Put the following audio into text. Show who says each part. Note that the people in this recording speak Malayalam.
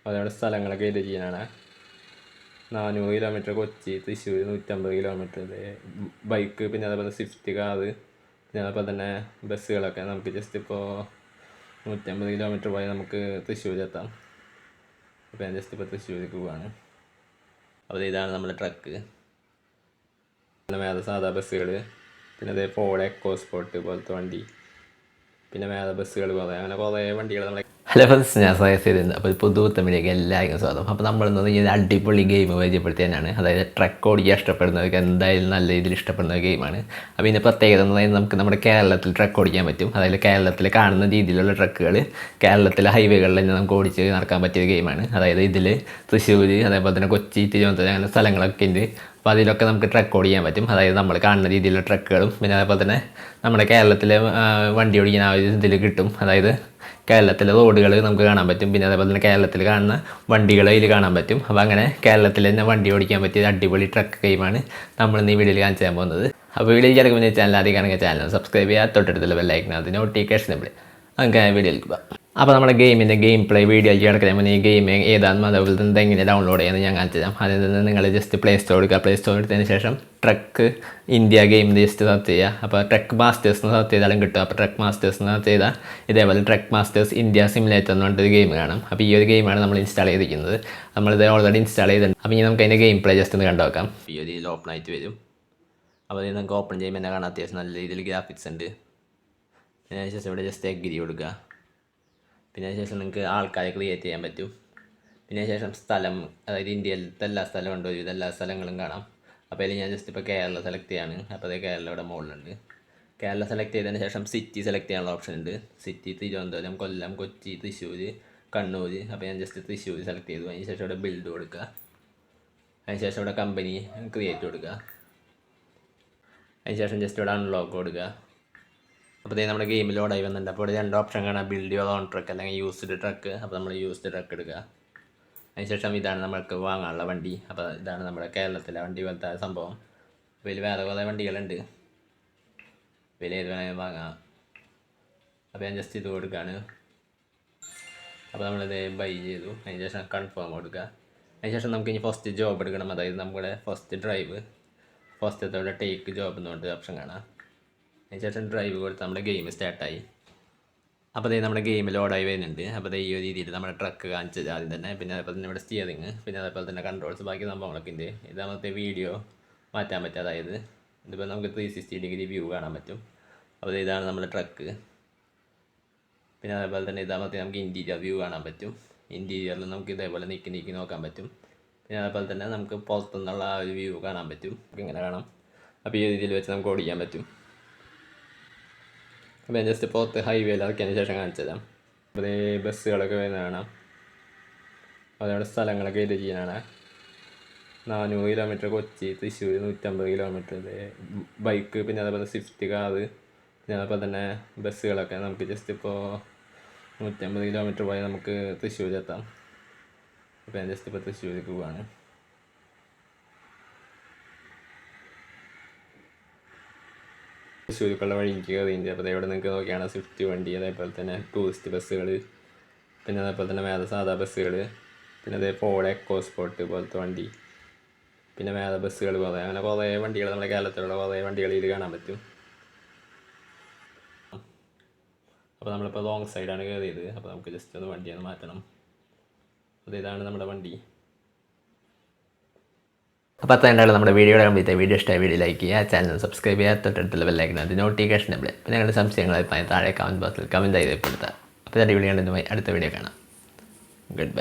Speaker 1: അതേപോലെ സ്ഥലങ്ങളൊക്കെ ഇത് ചെയ്യാനാണ്. 400 kilometre Kochi, Thrissur 150 kilometre bike, പിന്നെ അതേപോലെ സ്വിഫ്റ്റ് കാറ്, പിന്നെ അതേപോലെ തന്നെ ബസ്സുകളൊക്കെ നമുക്ക് ജസ്റ്റ് ഇപ്പോൾ 150 കിലോമീറ്റർ പോയാൽ നമുക്ക് തൃശ്ശൂരെത്താം. അപ്പോൾ ഞാൻ ജസ്റ്റ് ഇപ്പോൾ തൃശ്ശൂർക്ക് പോവാണ്. അപ്പോൾ ഇതാണ് നമ്മുടെ ട്രക്ക്. പിന്നെ വേറെ സാധാ ബസ്സുകൾ, പിന്നെ അതേ ഫോർഡ് എക്കോ സ്പോർട്ട് പോലത്തെ വണ്ടി, പിന്നെ വേറെ ബസ്സുകൾ കുറേ, അങ്ങനെ കുറേ വണ്ടികൾ നമ്മളെ. ഹലോ ഫ്രണ്ട്സ്, ഞാൻ സജസ്റ്റ് ചെയ്തിരുന്നത്. അപ്പോൾ പുതുത്തമിഴിലേക്ക് എല്ലാവർക്കും സ്വാഗതം. അപ്പോൾ നമ്മളിന്ന് ഈ അടിപൊളി ഗെയിം പരിചയപ്പെടുത്തിയതാണ്. അതായത് ട്രക്ക് ഓടിക്കാൻ ഇഷ്ടപ്പെടുന്നവർക്ക് എന്തായാലും നല്ല രീതിയിൽ ഇഷ്ടപ്പെടുന്ന ഗെയിമാണ്. അപ്പോൾ ഇതിൻ്റെ പ്രത്യേകത എന്ന് പറയുന്നത് നമുക്ക് നമ്മുടെ കേരളത്തിൽ ട്രക്ക് ഓടിക്കാൻ പറ്റും. അതായത് കേരളത്തിൽ കാണുന്ന രീതിയിലുള്ള ട്രക്കുകൾ കേരളത്തിലെ ഹൈവേകളിൽ തന്നെ നമുക്ക് ഓടിച്ച് നടക്കാൻ പറ്റിയ ഗെയിമാണ്. അതായത് ഇതിൽ തൃശ്ശൂർ, അതേപോലെ തന്നെ കൊച്ചി, തിരുവനന്തപുരം അങ്ങനെ സ്ഥലങ്ങളൊക്കെ ഉണ്ട്. അപ്പോൾ അതിലൊക്കെ നമുക്ക് ട്രക്ക് ഓടിക്കാൻ പറ്റും. അതായത് നമ്മൾ കാണുന്ന രീതിയിലുള്ള ട്രക്കുകളും, പിന്നെ അതേപോലെ തന്നെ നമ്മുടെ കേരളത്തിലെ വണ്ടി ഓടിക്കാൻ ആ ഒരു ഇതിൽ കിട്ടും. അതായത് കേരളത്തിലെ റോഡുകൾ നമുക്ക് കാണാൻ പറ്റും. പിന്നെ അതേപോലെ തന്നെ കേരളത്തിൽ കാണുന്ന വണ്ടികൾ അതിൽ കാണാൻ പറ്റും. അപ്പോൾ അങ്ങനെ കേരളത്തിൽ തന്നെ വണ്ടി ഓടിക്കാൻ പറ്റിയ അടിപൊളി ട്രക്ക് ഗെയിമാണ് നമ്മളിന്ന് ഈ വീഡിയോയിൽ കാണിച്ചു തരാൻ പോകുന്നത്. അപ്പോൾ വീഡിയോ കിടക്കുമ്പോൾ ചാനൽ ആദ്യം കാണുക ചാനൽ സബ്സ്ക്രൈബ് ചെയ്യുക, തൊട്ടടുത്തുള്ള ബെല്ലൈക്കനകത്ത് നോട്ടിഫിക്കേഷൻ നമ്മൾ അങ്ങനെ വീഡിയോയിലേക്ക് പോകാം. അപ്പോൾ നമ്മുടെ ഗെയിമിൻ്റെ ഗെയിം പ്ലേ വീഡിയോ കിടക്കുന്ന മുന്നേ ഈ ഗെയിം ഏതാണെന്നും അതേപോലെ തന്നെ എങ്ങനെ ഡൗൺലോഡ് ചെയ്യുന്നത് ഞാൻ കാണിച്ചു തരാം. അതിൽ നിന്ന് നിങ്ങൾ ജസ്റ്റ് പ്ലേ സ്റ്റോർ എടുക്കുക. പ്ലേ സ്റ്റോർ എടുത്തതിന് ശേഷം truck India game just search ചെയ്യുക. അപ്പോൾ ട്രക്ക് മാസ്റ്റേഴ്സ് എന്ന് സെർച്ച് ചെയ്താലും കിട്ടും. അപ്പോൾ ട്രക്ക് മാസ്റ്റേഴ്സ് എന്ന് സെർച്ച് ചെയ്താൽ ഇതേപോലെ ട്രക്ക് മാസ്റ്റേഴ്സ് ഇന്ത്യ സിമുലേറ്റർ എന്ന് പറഞ്ഞിട്ടൊരു ഗെയിം കാണാം. അപ്പോൾ ഈ ഒരു ഗെയിമാണ് നമ്മൾ ഇൻസ്റ്റാൾ ചെയ്തിരിക്കുന്നത്. നമ്മളിത് ഓൾറെഡി ഇൻസ്റ്റാൾ ചെയ്തിട്ടുണ്ട്. അപ്പോൾ ഇനി നമുക്ക് അതിൻ്റെ ഗെയിം പ്ലേ ജസ്റ്റ് ഒന്ന് കണ്ടു നോക്കാം. ഈ ഒരു രീതിയിൽ ഓപ്പൺ ആയിട്ട് വരും. അപ്പോൾ ഇത് നമുക്ക് ഓപ്പൺ ചെയ്യുമ്പോൾ എന്നെ കാണാൻ അത്യാവശ്യം നല്ല രീതിയിൽ ഗ്രാഫിക്സ് ഉണ്ട്. പിന്നെ അതിനുശേഷം ഇവിടെ ജസ്റ്റ് എഗ്രി കൊടുക്കുക. പിന്നെ അതിനുശേഷം നിങ്ങൾക്ക് ആൾക്കാരെ ക്രിയേറ്റ് ചെയ്യാൻ പറ്റും. പിന്നെ ശേഷം സ്ഥലം, അതായത് ഇന്ത്യയിലത്തെ എല്ലാ സ്ഥലവും ഉണ്ട്, ഇതെല്ലാ സ്ഥലങ്ങളും കാണാം. അപ്പോൾ അതിൽ ഞാൻ ജസ്റ്റ് ഇപ്പോൾ കേരള സെലക്ട് ചെയ്യാണ്. അപ്പോൾ അതേ കേരള ഇവിടെ മുകളിലുണ്ട്. കേരള സെലക്ട് ചെയ്തതിന് ശേഷം സിറ്റി സെലക്ട് ചെയ്യാനുള്ള ഓപ്ഷൻ ഉണ്ട്. സിറ്റി തിരുവനന്തപുരം, കൊല്ലം, കൊച്ചി, തൃശ്ശൂർ, കണ്ണൂർ. അപ്പോൾ ഞാൻ ജസ്റ്റ് തൃശ്ശൂർ സെലക്ട് ചെയ്തു. അതിന് ശേഷം ഇവിടെ ബിൽഡ് കൊടുക്കുക. അതിന് ശേഷം ഇവിടെ കമ്പനി ക്രിയേറ്റ് കൊടുക്കുക. അതിന് ശേഷം ജസ്റ്റ് ഇവിടെ അൺലോക്ക് കൊടുക്കുക. അപ്പോൾ ഇതേ നമ്മുടെ ഗെയിമിൽ ലോഡായി വന്നിട്ടുണ്ട്. അപ്പോൾ ഇവിടെ 2 ഓപ്ഷൻ കാണാം, ബിൽഡ് യുവർ ഓൺ ട്രക്ക് അല്ലെങ്കിൽ യൂസ്ഡ് ട്രക്ക്. അപ്പോൾ നമ്മൾ യൂസ്ഡ് ട്രക്ക് എടുക്കുക. അതിനുശേഷം ഇതാണ് നമ്മൾക്ക് വാങ്ങാനുള്ള വണ്ടി. അപ്പോൾ ഇതാണ് നമ്മുടെ കേരളത്തിലെ വണ്ടി പോലത്തെ സംഭവം. അപ്പോൾ ഇതിൽ വേറെ കുറേ വണ്ടികളുണ്ട്. ഇതിൽ ഏത് വേണമെങ്കിലും വാങ്ങാം. അപ്പോൾ ഞാൻ ജസ്റ്റ് ഇത് കൊടുക്കുകയാണ്. അപ്പോൾ നമ്മളിത് ബൈ ചെയ്തു. അതിന് ശേഷം കൺഫേം കൊടുക്കുക. അതിനുശേഷം നമുക്ക് ഇനി ഫസ്റ്റ് ജോബ് എടുക്കണം. അതായത് നമ്മുടെ ഫസ്റ്റ് ഡ്രൈവ്, ഫസ്റ്റത്തെ ടേക്ക് ജോബ് എന്ന് പറഞ്ഞിട്ട് ഓപ്ഷൻ കാണാം. അതിനുശേഷം ഡ്രൈവ് കൊടുത്ത് നമ്മുടെ ഗെയിം സ്റ്റാർട്ടായി. അപ്പോൾ അതേ നമ്മുടെ ഗെയിം ലോഡായി വരുന്നുണ്ട്. അപ്പോൾ ഈ ഒരു രീതിയിൽ നമ്മുടെ ട്രക്ക് കാണിച്ചത് ആദ്യം തന്നെ. പിന്നെ അതേപോലെ തന്നെ ഇവിടെ സ്റ്റിയറിങ്, പിന്നെ അതേപോലെ തന്നെ കൺട്രോൾസ്, ബാക്കി സംഭവങ്ങളൊക്കെ ഉണ്ട്. ഇതാമത്തെ വീഡിയോ മാറ്റാൻ പറ്റും. അതായത് ഇതിപ്പോൾ നമുക്ക് 360 ഡിഗ്രി വ്യൂ കാണാൻ പറ്റും. അപ്പോൾ ഇതാണ് നമ്മുടെ ട്രക്ക്. പിന്നെ അതേപോലെ തന്നെ ഇതാമത്തെ നമുക്ക് ഇൻറ്റീരിയർ വ്യൂ കാണാൻ പറ്റും. ഇൻറ്റീരിയറിൽ നമുക്ക് ഇതേപോലെ നീക്കി നോക്കാൻ പറ്റും. പിന്നെ അതേപോലെ തന്നെ നമുക്ക് പുറത്തുനിന്നുള്ള ആ ഒരു വ്യൂ കാണാൻ പറ്റും. ഇങ്ങനെ കാണാം. അപ്പോൾ ഈ രീതിയിൽ വെച്ച് നമുക്ക് ഓടിക്കാൻ പറ്റും. അപ്പോൾ ഞാൻ ജസ്റ്റ് പുറത്ത് ഹൈവേയിൽ ഇറക്കിയതിന് ശേഷം കാണിച്ചു തരാം. അപ്പോൾ ഈ ബസ്സുകളൊക്കെ വരുന്ന കാണാം. അതേപോലെ സ്ഥലങ്ങളൊക്കെ ഇത് ചെയ്യാനാണ്. 400 kilometre Kochi, Thrissur 150 kilometre bike, പിന്നെ അതേപോലെ സ്വിഫ്റ്റ് കാറ്, പിന്നെ അതേപോലെ തന്നെ ബസ്സുകളൊക്കെ നമുക്ക് ജസ്റ്റ് ഇപ്പോൾ 150 കിലോമീറ്റർ പോയാൽ നമുക്ക് തൃശ്ശൂരെത്താം. അപ്പോൾ ഞാൻ ജസ്റ്റ് ഇപ്പോൾ തൃശ്ശൂർക്ക് പോവാണ്. തൃശ്ശൂർക്കുള്ള വഴി എനിക്ക് കയറിയിട്ടുണ്ട്. അപ്പോൾ ഇവിടെ നിങ്ങൾക്ക് നോക്കിയാണ് സ്വിഫ്റ്റ് വണ്ടി, അതേപോലെ തന്നെ ടൂറിസ്റ്റ് ബസ്സുകൾ, പിന്നെ അതേപോലെ തന്നെ വേറെ സാധാ ബസ്സുകൾ, പിന്നെ അതേ ഫോർഡ് എക്കോ സ്പോർട്ട് പോലത്തെ വണ്ടി, പിന്നെ വേറെ ബസ്സുകൾ കുറേ, അങ്ങനെ കുറേ വണ്ടികൾ നമ്മുടെ കേരളത്തിലുള്ള കുറേ വണ്ടികൾ ഇത് കാണാൻ പറ്റും. അപ്പോൾ നമ്മളിപ്പോൾ റോങ് സൈഡാണ് കയറിയത്. അപ്പോൾ നമുക്ക് ജസ്റ്റ് ഒന്ന് വണ്ടിയൊന്ന് മാറ്റണം. അപ്പോൾ ഇതാണ് നമ്മുടെ വണ്ടി. അപ്പോൾ അത്രയുണ്ടാവുള്ളൂ നമ്മുടെ വീഡിയോയുടെ കംപ്ലീറ്റ്. വീഡിയോ ഇഷ്ടമായ വീഡിയോ ലൈക്ക് ചെയ്യുക, ചാനൽ സബ്സ്ക്രൈബ് ചെയ്യുക, തൊട്ടടുത്തുള്ള ബെല്ലൈക്കനകത്ത് നോട്ടിഫിക്കേഷൻ നമ്മൾ. പിന്നെ നിങ്ങളുടെ സംശയങ്ങളായി താഴെ കമൻറ്റ് ബോക്സിൽ കമൻറ്റ് ചെയ്ത് കൊടുത്താൽ. അപ്പോൾ അടിപൊളിയാണ്. അടുത്ത വീഡിയോ കാണാം. Good bye.